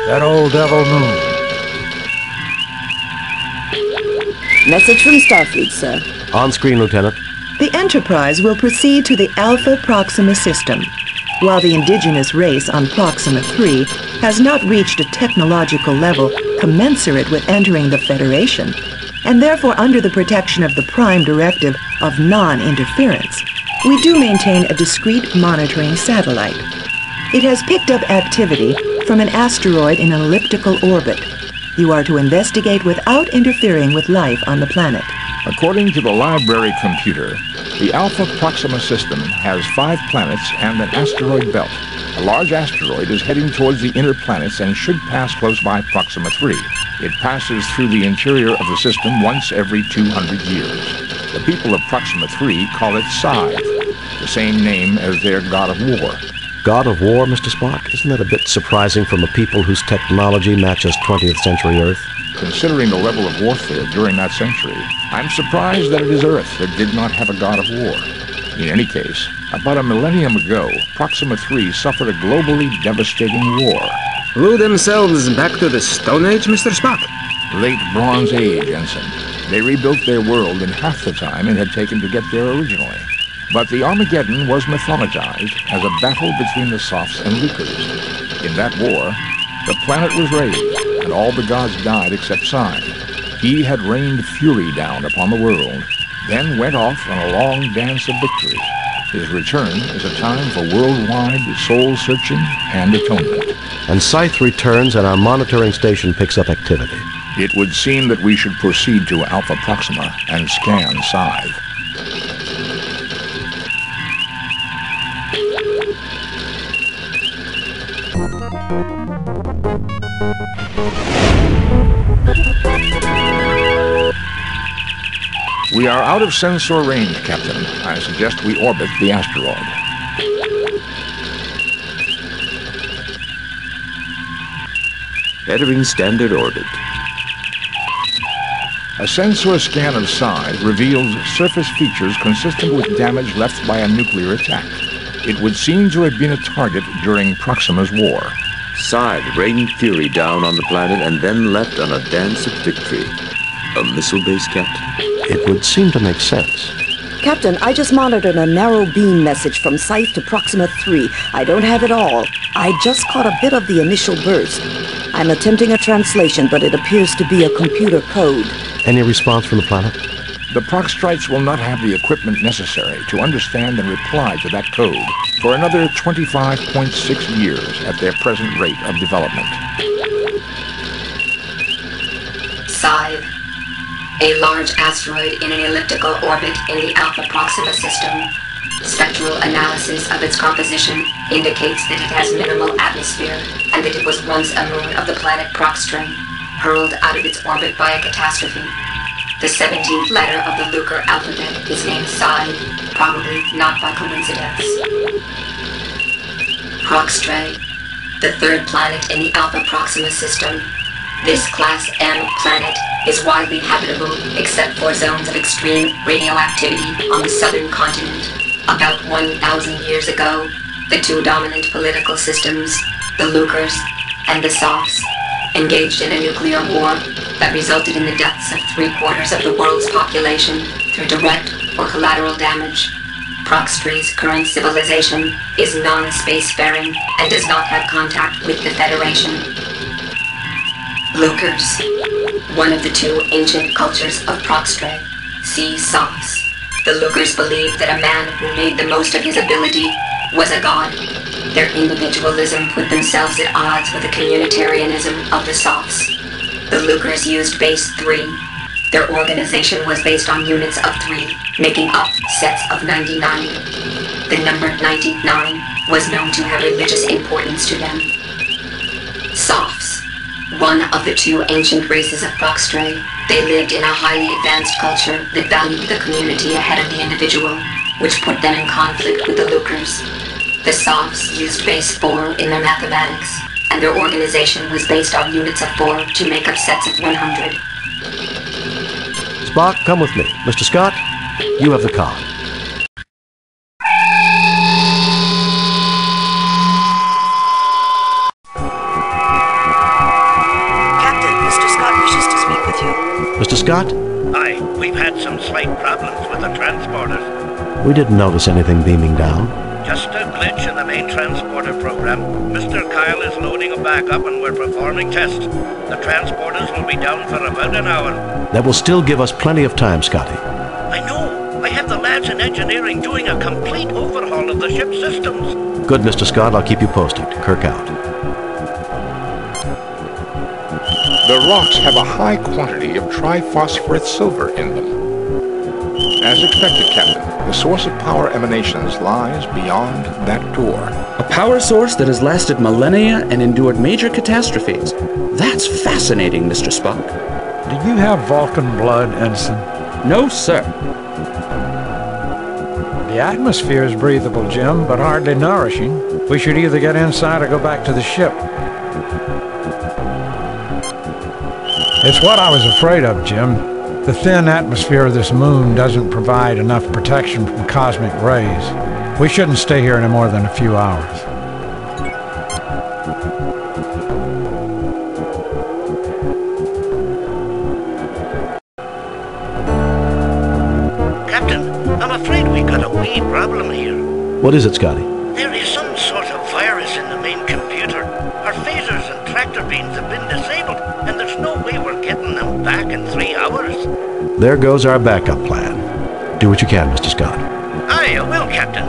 That old devil moon. Message from Starfleet, sir. On screen, Lieutenant. The Enterprise will proceed to the Alpha Proxima system. While the indigenous race on Proxima 3 has not reached a technological level commensurate with entering the Federation, and therefore under the protection of the Prime Directive of non-interference, we do maintain a discrete monitoring satellite. It has picked up activity from an asteroid in an elliptical orbit. You are to investigate without interfering with life on the planet. According to the library computer, the Alpha Proxima system has 5 planets and an asteroid belt. A large asteroid is heading towards the inner planets and should pass close by Proxima 3. It passes through the interior of the system once every 200 years. The people of Proxima 3 call it Scythe, the same name as their god of war. God of War, Mr. Spock? Isn't that a bit surprising from a people whose technology matches 20th century Earth? Considering the level of warfare during that century, I'm surprised that it is Earth that did not have a god of war. In any case, about a millennium ago, Proxima 3 suffered a globally devastating war. Blew themselves back to the Stone Age, Mr. Spock? Late Bronze Age, Ensign. They rebuilt their world in half the time it had taken to get there originally. But the Armageddon was mythologized as a battle between the Sophs and Lucres. In that war, the planet was raised, and all the gods died except Scythe. He had rained fury down upon the world, then went off on a long dance of victory. His return is a time for worldwide soul-searching and atonement. And Scythe returns and our monitoring station picks up activity. It would seem that we should proceed to Alpha Proxima and scan Scythe. We are out of sensor range, Captain. I suggest we orbit the asteroid. Entering standard orbit. A sensor scan of Scythe reveals surface features consistent with damage left by a nuclear attack. It would seem to have been a target during Proxima's war. Scythe rained fury down on the planet and then left on a dance of victory. A missile base, Captain? It would seem to make sense. Captain, I just monitored a narrow beam message from Scythe to Proxima 3. I don't have it all. I just caught a bit of the initial burst. I'm attempting a translation, but it appears to be a computer code. Any response from the planet? The Proxtrites will not have the equipment necessary to understand and reply to that code for another 25.6 years at their present rate of development. Scythe. A large asteroid in an elliptical orbit in the Alpha Proxima system. Spectral analysis of its composition indicates that it has minimal atmosphere and that it was once a moon of the planet Proxtrae, hurled out of its orbit by a catastrophe. The 17th letter of the Lucre alphabet is named Scythe, probably not by coincidence. Proxtrae, the 3rd planet in the Alpha Proxima system. This Class M planet is widely habitable except for zones of extreme radioactivity on the southern continent. About 1,000 years ago, the 2 dominant political systems, the Lucres and the Sophs, engaged in a nuclear war that resulted in the deaths of 3/4 of the world's population through direct or collateral damage. Proxtrae's current civilization is non-spacefaring and does not have contact with the Federation. Lucres, one of the 2 ancient cultures of Proxtrae, see Sophs. The Lucres believed that a man who made the most of his ability was a god. Their individualism put themselves at odds with the communitarianism of the Sophs. The Lucres used base 3. Their organization was based on units of 3, making up sets of 99. The number 99 was known to have religious importance to them. Sophs, one of the 2 ancient races of Proxtrae, they lived in a highly advanced culture that valued the community ahead of the individual, which put them in conflict with the Lucres. The Sophs used base 4 in their mathematics, and their organization was based on units of 4 to make up sets of 100. Spock, come with me. Mr. Scott, you have the comm. Scott? Aye, we've had some slight problems with the transporters. We didn't notice anything beaming down. Just a glitch in the main transporter program. Mr. Kyle is loading a backup and we're performing tests. The transporters will be down for about an hour. That will still give us plenty of time, Scotty. I know. I have the lads in engineering doing a complete overhaul of the ship's systems. Good, Mr. Scott. I'll keep you posted. Kirk out. The rocks have a high quantity of triphosphorus silver in them. As expected, Captain, the source of power emanations lies beyond that door. A power source that has lasted millennia and endured major catastrophes. That's fascinating, Mr. Spock. Do you have Vulcan blood, Ensign? No, sir. The atmosphere is breathable, Jim, but hardly nourishing. We should either get inside or go back to the ship. It's what I was afraid of, Jim. The thin atmosphere of this moon doesn't provide enough protection from cosmic rays. We shouldn't stay here any more than a few hours. Captain, I'm afraid we got a wee problem here. What is it, Scotty? There is some sort of virus in the main computer. Our phasers and tractor beams have been disabled, and there's no way we're getting them back in 3 hours. There goes our backup plan. Do what you can, Mr. Scott. Aye, I will, Captain.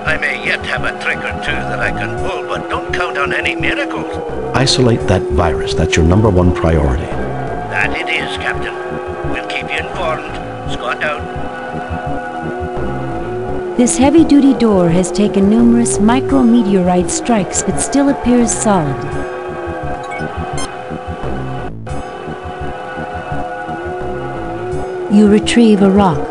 I may yet have a trick or two that I can pull, but don't count on any miracles. Isolate that virus. That's your #1 priority. That it is, Captain. We'll keep you informed. Scott out. This heavy-duty door has taken numerous micrometeorite strikes but still appears solid. You retrieve a rock.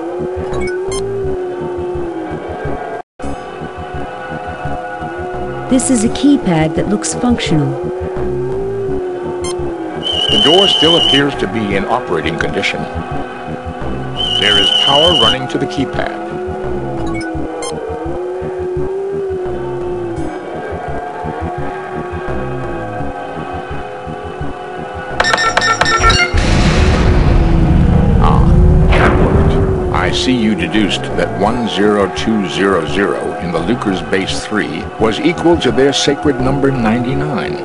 This is a keypad that looks functional. The door still appears to be in operating condition. There is power running to the keypad. I see you deduced that 10200 in the Lucre's Base 3 was equal to their sacred number 99.